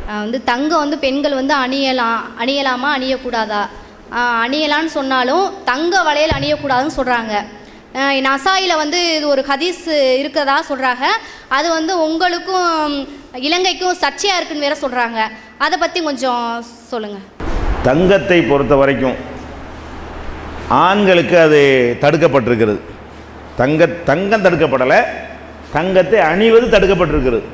வந்து தங்கம் வந்து பெண்கள் வந்து அணியலாமா அணியக்கூடாதா? அணியலான்னு சொன்னாலும் தங்க வளையல் அணியக்கூடாதுன்னு சொல்கிறாங்க. நசாயில் வந்து இது ஒரு ஹதீஸ் இருக்கிறதா சொல்கிறாங்க. அது வந்து உங்களுக்கும் இலங்கைக்கும் சர்ச்சையாக இருக்குன்னு வேற சொல்கிறாங்க. அதை பற்றி கொஞ்சம் சொல்லுங்கள். தங்கத்தை பொறுத்த வரைக்கும் ஆண்களுக்கு அது தடுக்கப்பட்டிருக்கிறது. தங்கம் தடுக்கப்படலை, தங்கத்தை அணிவது தடுக்கப்பட்டிருக்கிறது.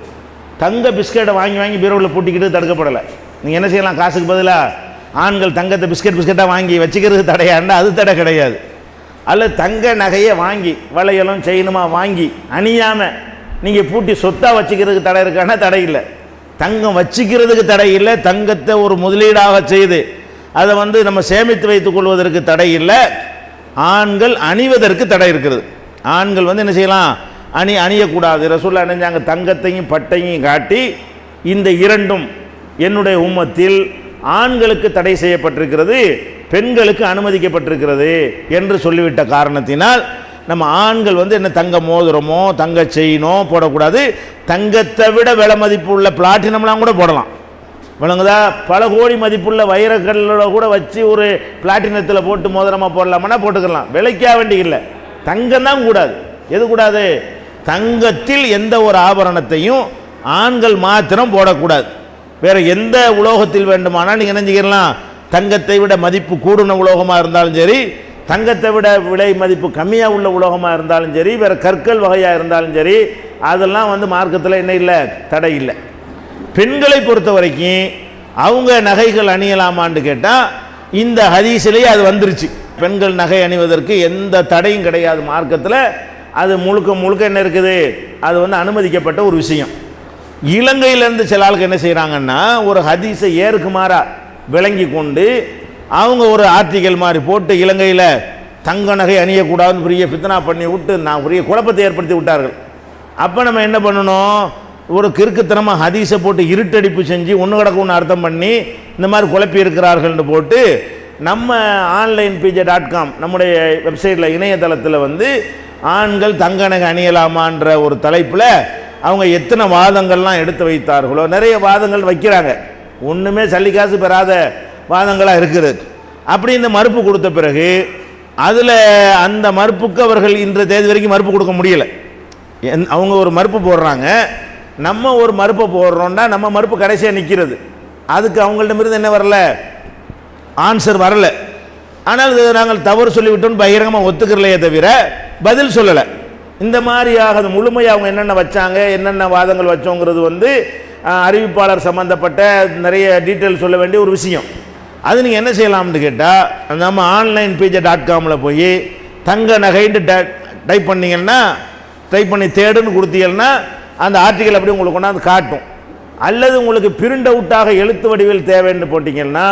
தங்க பிஸ்கெட்டை வாங்கி வாங்கி பீரோவில் பூட்டிக்கிட்டு தடுக்கப்படலை. நீங்கள் என்ன செய்யலாம், காசுக்கு பதிலாக ஆண்கள் தங்கத்தை பிஸ்கெட்டாக வாங்கி வச்சுக்கிறது தடையாண்டா அது தடை கிடையாது. அல்லது தங்க நகையை வாங்கி வளையலும் செயினுமா வாங்கி அணியாமல் நீங்கள் பூட்டி சொத்தாக வச்சுக்கிறதுக்கு தடை இருக்கானா தடை இல்லை. தங்கம் வச்சுக்கிறதுக்கு தடை இல்லை. தங்கத்தை ஒரு முதலீடாக செய்து அதை வந்து நம்ம சேமித்து வைத்துக் கொள்வதற்கு தடை இல்லை. ஆண்கள் அணிவதற்கு தடை இருக்கிறது. ஆண்கள் வந்து என்ன செய்யலாம், அணியக்கூடாது. ரசூலுல்லாஹ் அணிஞ்சாங்க, தங்கத்தையும் பட்டையும் காட்டி இந்த இரண்டும் என்னுடைய உம்மத்தில் ஆண்களுக்கு தடை செய்யப்பட்டிருக்கிறது, பெண்களுக்கு அனுமதிக்கப்பட்டிருக்கிறது என்று சொல்லிவிட்ட காரணத்தினால் நம்ம ஆண்கள் வந்து என்ன தங்க மோதிரமோ தங்க செயினோ போடக்கூடாது. தங்கத்தை விட விலை மதிப்பு உள்ள பிளாட்டினம்லாம் கூட போடலாம். விளங்குதா? பல கோடி மதிப்புள்ள வைரக்கல்ல கூட வச்சு ஒரு பிளாட்டினத்தில் போட்டு மோதிரமாக போடலாமன்னா போட்டுக்கலாம். விலைக்கா வேண்டி இல்லை. தங்கம் தான் கூடாது. எது கூடாது? தங்கத்தில் எந்த ஒரு ஆபரணத்தையும் ஆண்கள் மாத்திரம் போடக்கூடாது. வேறு எந்த உலோகத்தில் வேண்டுமானால் நீங்கள் நினைஞ்சிக்கலாம். தங்கத்தை விட மதிப்பு கூடுன உலோகமாக இருந்தாலும் சரி, தங்கத்தை விட விலை மதிப்பு கம்மியாக உள்ள உலோகமாக இருந்தாலும் சரி, வேறு கற்கள் வகையாக இருந்தாலும் சரி, அதெல்லாம் வந்து மார்க்கத்தில் என்ன இல்லை, தடை இல்லை. பெண்களை பொறுத்த வரைக்கும் அவங்க நகைகள் அணியலாமான்னு கேட்டால் இந்த ஹதீஸிலேயே அது வந்துருச்சு. பெண்கள் நகை அணிவதற்கு எந்த தடையும் கிடையாது மார்க்கத்தில். அது முழுக்க என்ன இருக்குது, அது வந்து அனுமதிக்கப்பட்ட ஒரு விஷயம். இலங்கையிலேருந்து சில ஆளுக்கு என்ன செய்கிறாங்கன்னா, ஒரு ஹதீஸை ஏற்குமாறா விளங்கி கொண்டு அவங்க ஒரு ஆர்டிக்கல் மாதிரி போட்டு இலங்கையில் தங்க நகை அணியக்கூடாதுன்னு பெரிய ஃபித்னா பண்ணி விட்டு நான் பெரிய குழப்பத்தை ஏற்படுத்தி விட்டார்கள். அப்போ நம்ம என்ன பண்ணணும், ஒரு கிறுக்குத்தனமாக ஹதீஸை போட்டு இருட்டடிப்பு செஞ்சு ஒன்று கிடக்கு ஒன்று அர்த்தம் பண்ணி இந்த மாதிரி குழப்பி இருக்கிறார்கள்னு போட்டு நம்ம onlinepj.com நம்முடைய வெப்சைட்டில் இணையதளத்தில் வந்து ஆண்கள் தங்க நகை அணியலாமான்ற ஒரு தலைப்பில் அவங்க எத்தனை வாதங்கள்லாம் எடுத்து வைத்தார்களோ, நிறைய வாதங்கள் வைக்கிறாங்க. ஒன்றுமே சல்லிக்காசு பெறாத வாதங்களாக இருக்குது. அப்படி இந்த மறுப்பு கொடுத்த பிறகு அதில் அந்த மறுப்புக்கு அவர்கள் இன்ற தேதி வரைக்கும் மறுப்பு கொடுக்க முடியலை. அவங்க ஒரு மறுப்பு போடுறாங்க, நம்ம ஒரு மறுப்பை போடுறோம்னா நம்ம மறுப்பு கடைசியாக நிற்கிறது. அதுக்கு அவங்கள்ட்ட என்ன வரல, ஆன்சர் வரல. ஆனால் நாங்கள் தவறு சொல்லிவிட்டோன்னு பகிரங்கமாக ஒத்துக்கிறலையே தவிர பதில் சொல்லலை. இந்த மாதிரியாக அது முழுமையாக அவங்க என்னென்ன வச்சாங்க, என்னென்ன வாதங்கள் வச்சோங்கிறது வந்து அறிவிப்பாளர் சம்மந்தப்பட்ட நிறைய டீட்டெயில் சொல்ல வேண்டிய ஒரு விஷயம். அது நீங்கள் என்ன செய்யலாம்னு கேட்டால், நம்ம onlinepj.comல போய் தங்க நகைன்னு டைப் பண்ணிங்கன்னா, டைப் பண்ணி தேடுன்னு கொடுத்தீங்கன்னா அந்த ஆர்டிக்கல் அப்படி உங்களுக்கு கொண்டாந்து காட்டும். அல்லது உங்களுக்கு பிரிண்ட் அவுட்டாக எழுத்து வடிவில் தேவைன்னு போட்டிங்கன்னா,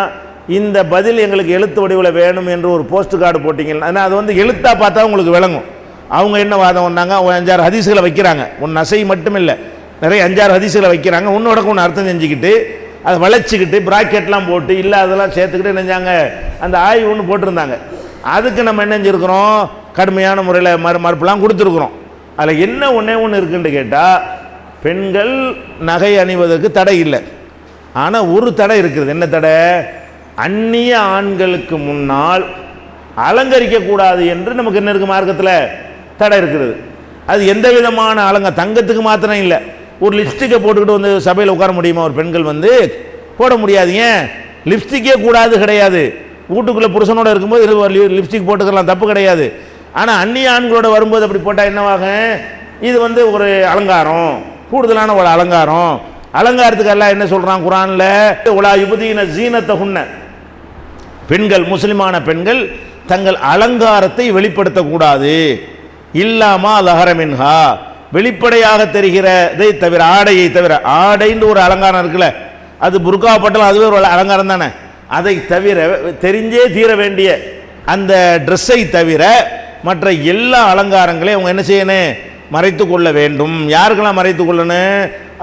இந்த பதில் எங்களுக்கு எழுத்து வடிவில் வேணும் என்று ஒரு போஸ்ட் கார்டு போட்டிங்கன்னா அது வந்து எழுத்தாக பார்த்தா உங்களுக்கு விளங்கும். அவங்க என்ன வாதம் வந்தாங்க, 5-6 ஹதீஸ்களை வைக்கிறாங்க. ஒன்று நசை மட்டும் இல்லை, நிறைய 5-6 ஹதீஸ்களை வைக்கிறாங்க. ஒன்றோட ஒன்று அர்த்தம் செஞ்சுக்கிட்டு அதை வளைச்சிக்கிட்டு ப்ராக்கெட்லாம் போட்டு இல்லை அதெல்லாம் சேர்த்துக்கிட்டு நினைஞ்சாங்க அந்த ஆய்வு ஒன்று போட்டிருந்தாங்க. அதுக்கு நம்ம என்ன செஞ்சுருக்கிறோம், கடுமையான முறையில் மறுப்புலாம் கொடுத்துருக்குறோம். அதில் என்ன ஒன்று இருக்குன்னு கேட்டால், பெண்கள் நகை அணிவதற்கு தடை இல்லை. ஆனால் ஒரு தடை இருக்குது. என்ன தடை? அந்நிய ஆண்களுக்கு முன்னால் அலங்கரிக்கக்கூடாது என்று நமக்கு என்ன இருக்குது, மார்க்கத்தில் தடை இருக்கிறது. அது எந்த விதமான தங்கத்துக்கு மாத்திரம் இல்லை. ஒரு லிப்ஸ்டிக்கை போட்டுக்கிட்டு வந்து சபையில் உட்கார முடியுமா? ஒரு பெண்கள் வந்து போட முடியாது. ஏன்? லிப்ஸ்டிக்கே கூடாது கிடையாது. வீட்டுக்குள்ளே புருஷனோட இருக்கும்போது லிப்ஸ்டிக் போட்டுக்கலாம், தப்பு கிடையாது. ஆனால் அந்நிய ஆண்களோட வரும்போது அப்படி போட்டால் என்னவாகும், இது வந்து ஒரு அலங்காரம், கூடுதலான ஒரு அலங்காரம். அலங்காரத்துக்கு எல்லாம் என்ன சொல்கிறான் குரானில், உலா யுபதீன ஜீனத்தஹுன்ன, பெண்கள் முஸ்லிமான பெண்கள் தங்கள் அலங்காரத்தை வெளிப்படுத்தக்கூடாது. இல்லாமா லஹரமின்ஹா, வெளிப்படையாக தெரிகிறதை தவிர, ஆடையை தவிர. ஆடைன்னு ஒரு அலங்காரம் இருக்குல்ல, அது புர்கா பட்டலாம், அதுவே ஒரு அலங்காரம் தானே. அதை தவிர தெரிஞ்சே தீர வேண்டிய அந்த ட்ரெஸ்ஸை தவிர மற்ற எல்லா அலங்காரங்களையும் அவங்க என்ன செய்யணும், மறைத்து கொள்ள வேண்டும். யாருக்கெல்லாம் மறைத்து கொள்ளணும்?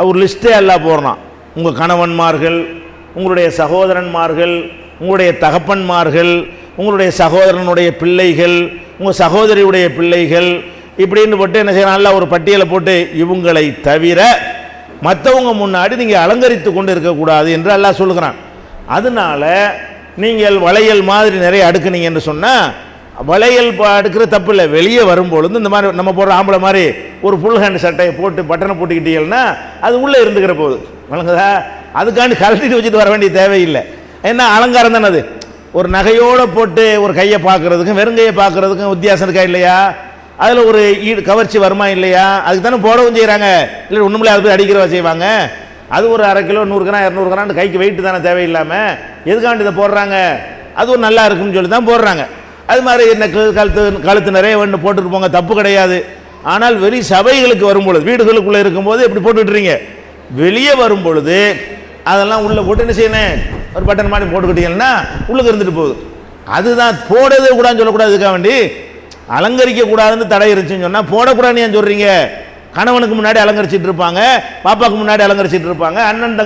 ஒரு லிஸ்ட்டே எல்லாம் போடுறான். உங்கள் கணவன்மார்கள், உங்களுடைய சகோதரன்மார்கள், உங்களுடைய தகப்பன்மார்கள், உங்களுடைய சகோதரனுடைய பிள்ளைகள், உங்கள் சகோதரியுடைய பிள்ளைகள், இப்படின்னு போட்டு என்ன செய்யறான், ஒரு பட்டியலை போட்டு இவங்களை தவிர மற்றவங்க முன்னாடி நீங்கள் அலங்கரித்து கொண்டு இருக்கக்கூடாது என்று அல்லாஹ் சொல்லுகிறான். அதனால நீங்கள் வளையல் மாதிரி நிறைய அடுக்குனீங்க என்று சொன்னால் வளையல் அடுக்கிற தப்பு இல்லை. வெளியே வரும்பொழுது இந்த மாதிரி நம்ம போடுற ஆம்பளை மாதிரி ஒரு ஃபுல் ஹேண்ட் சட்டையை போட்டு பட்டனை போட்டுக்கிட்டீங்கன்னா அது உள்ளே இருந்துக்கிற போகுது, வழங்குதா? அதுக்காண்டி கழட்டிட்டு வச்சுட்டு வர வேண்டிய தேவையில்லை. ஏன்னா அலங்காரம் தானே அது. ஒரு நகையோடு போட்டு ஒரு கையை பார்க்குறதுக்கும் வெறுங்கையை பார்க்குறதுக்கும் வித்தியாசம் இருக்கா இல்லையா? அதில் ஒரு கவர்ச்சி வருமா இல்லையா? அதுக்கு தானே போடவும் செய்கிறாங்க. இல்லை ஒன்றுமில்ல அது போய் அடிக்கிறவா செய்வாங்க. அது ஒரு 1/2 கிலோ 100 கிராம் 200 கிராம் கைக்கு வெயிட்டு தானே தேவையில்லாமல் எதுக்காண்டி இதை போடுறாங்க? அது ஒரு நல்லா இருக்குன்னு சொல்லி தான் போடுறாங்க. அது மாதிரி என்ன கழுத்து நிறைய ஒன்று போட்டுட்டு போங்க, தப்பு கிடையாது. ஆனால் வெளி சபைகளுக்கு வரும்பொழுது வீடுகளுக்குள்ளே இருக்கும்போது எப்படி போட்டுக்கிட்டுறீங்க, வெளியே வரும்பொழுது அதெல்லாம் உள்ளே போட்டு என்ன செய்யணும், ஒரு பட்டன் மாதிரி போட்டுக்கிட்டீங்கன்னா உள்ளுக்கு இருந்துட்டு போகுது. அதுதான் போடவே கூடாதுன்னு சொல்லக்கூடாது. இதுக்காக வேண்டி அலங்கரிக்க கூடாதுன்னு தடை இருந்துச்சுன்னு சொன்னால் போடக்கூடாதுன்னு ஏன் சொல்கிறீங்க? கணவனுக்கு முன்னாடி அலங்கரிச்சிட்டு இருப்பாங்க, பாப்பாவுக்கு முன்னாடி அலங்கரிச்சிட்டு இருப்பாங்க, அண்ணன்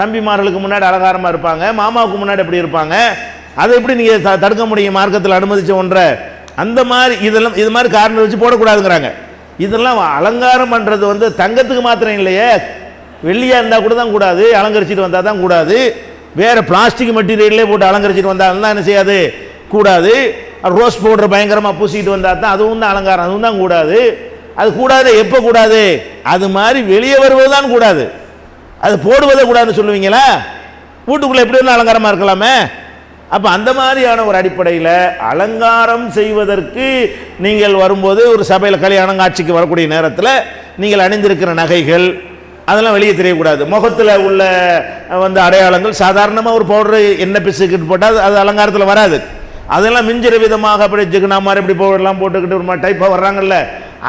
தம்பிமார்களுக்கு முன்னாடி அலங்காரமாக இருப்பாங்க, மாமாவுக்கு முன்னாடி எப்படி இருப்பாங்க. அதை எப்படி நீங்கள் தடுக்க முடியும்? மார்க்கத்தில் அனுமதிச்ச ஒன்றை அந்த மாதிரி இதெல்லாம் இது மாதிரி காரணம் வச்சு போடக்கூடாதுங்கிறாங்க. இதெல்லாம் அலங்காரம் பண்ணுறது தங்கத்துக்கு மாத்திரம் இல்லையே, வெள்ளியாக இருந்தால் கூட தான் கூடாது, அலங்கரிச்சிட்டு வந்தால் தான் கூடாது. வேறு பிளாஸ்டிக் மெட்டீரியல்லே போட்டு அலங்கரிச்சிட்டு வந்தால் தான் என்ன செய்யாது, கூடாது. ரோஸ் பவுடர் பயங்கரமாக பூசிக்கிட்டு வந்தால் தான் அதுவும் தான் அலங்காரம், அதுவும் தான் கூடாது. அது கூடாது. எப்போ கூடாது? அது மாதிரி வெளியே வருவது தான் கூடாது. அது போடுவதே கூடாதுன்னு சொல்லுவீங்களா? வீட்டுக்குள்ளே எப்படி இருந்தால் அலங்காரமாக இருக்கலாமே. அப்போ அந்த மாதிரியான ஒரு அடிப்படையில் அலங்காரம் செய்வதற்கு நீங்கள் வரும்போது ஒரு சபையில் கல்யாணம் காட்சிக்கு வரக்கூடிய நேரத்தில் நீங்கள் அணிந்திருக்கிற நகைகள் அதெல்லாம் வெளியே தெரியக்கூடாது. முகத்தில் உள்ள அடையாளங்கள் சாதாரணமாக ஒரு பவுடர் எண்ணெய் பிசுக்கிட்டு போட்டால் அது அலங்காரத்தில் வராது. அதெல்லாம் மிஞ்சிற விதமாக அப்படி ஜிகுனா மாதிரி இப்படி பவுடர்லாம் போட்டுக்கிட்டு ஒரு மாதிரி டைப்பாக வர்றாங்கல்ல,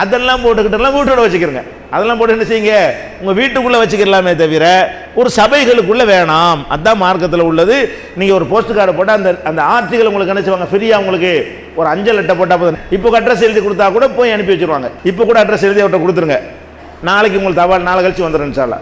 அதெல்லாம் போட்டுக்கிட்டெல்லாம் வீட்டோட வச்சுக்கிறங்க. அதெல்லாம் போட்டு என்ன செய்யுங்க, உங்கள் வீட்டுக்குள்ளே வச்சுக்கலாமே தவிர ஒரு சபைகளுக்குள்ளே வேணாம். அதுதான் மார்க்கத்தில் உள்ளது. நீங்கள் ஒரு போஸ்ட் கார்டை போட்டால் அந்த ஆர்டிகள் உங்களுக்கு நினைச்சுவாங்க ஃப்ரீயாக உங்களுக்கு ஒரு அஞ்சல் அட்டை போட்டால் போதும். இப்போ அட்ரஸ் எழுதி கொடுத்தா கூட போய் அனுப்பி வச்சுருவாங்க. இப்போ கூட அட்ரஸ் எழுதி அவர்கிட்ட கொடுத்துருங்க, நாளைக்கு உங்களுக்கு தபால் நாளை கழிச்சு வந்துடும் இன்ஷா அல்லாஹ்.